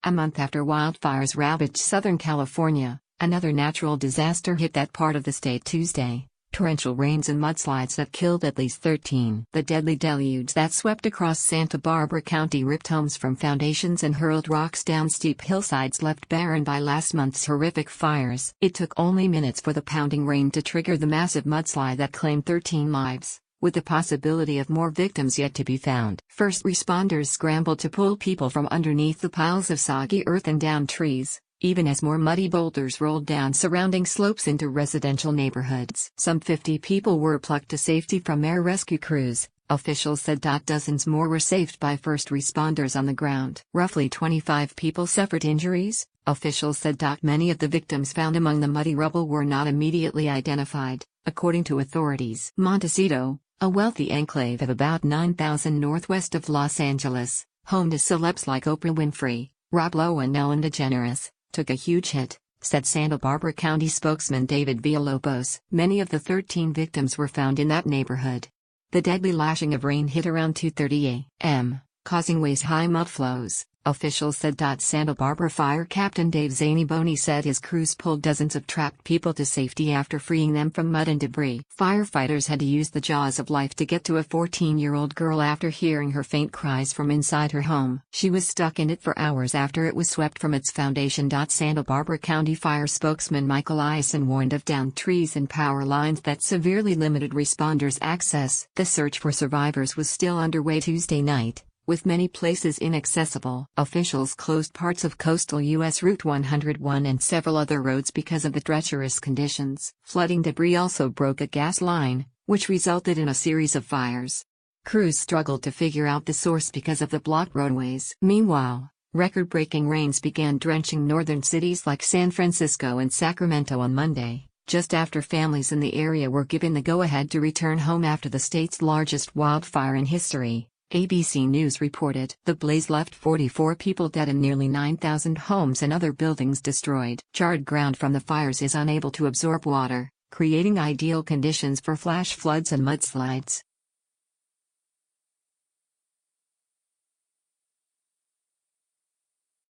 A month after wildfires ravaged Southern California, another natural disaster hit that part of the state Tuesday. Torrential rains and mudslides that killed at least 13. The deadly deluge that swept across Santa Barbara County ripped homes from foundations and hurled rocks down steep hillsides left barren by last month's horrific fires. It took only minutes for the pounding rain to trigger the massive mudslide that claimed 13 lives, with the possibility of more victims yet to be found. First responders scrambled to pull people from underneath the piles of soggy earth and down trees, even as more muddy boulders rolled down surrounding slopes into residential neighborhoods. Some 50 people were plucked to safety from air rescue crews, officials said. Dozens more were saved by first responders on the ground. Roughly 25 people suffered injuries, officials said. Many of the victims found among the muddy rubble were not immediately identified, according to authorities. Montecito, a wealthy enclave of about 9,000 northwest of Los Angeles, home to celebs like Oprah Winfrey, Rob Lowe and Ellen DeGeneres, took a huge hit, said Santa Barbara County spokesman David Villalobos. Many of the 13 victims were found in that neighborhood. The deadly lashing of rain hit around 2:30 a.m., causing waist-high mud flows, officials said. Santa Barbara Fire Captain Dave Zaniboni said his crews pulled dozens of trapped people to safety after freeing them from mud and debris. Firefighters had to use the jaws of life to get to a 14-year-old girl after hearing her faint cries from inside her home. She was stuck in it for hours after it was swept from its foundation. Santa Barbara County Fire spokesman Michael Eisen warned of downed trees and power lines that severely limited responders' access. The search for survivors was still underway Tuesday night, with many places inaccessible. Officials closed parts of coastal U.S. Route 101 and several other roads because of the treacherous conditions. Flooding debris also broke a gas line, which resulted in a series of fires. Crews struggled to figure out the source because of the blocked roadways. Meanwhile, record-breaking rains began drenching northern cities like San Francisco and Sacramento on Monday, just after families in the area were given the go-ahead to return home after the state's largest wildfire in history. ABC News reported the blaze left 44 people dead and nearly 9,000 homes and other buildings destroyed. Charred ground from the fires is unable to absorb water, creating ideal conditions for flash floods and mudslides.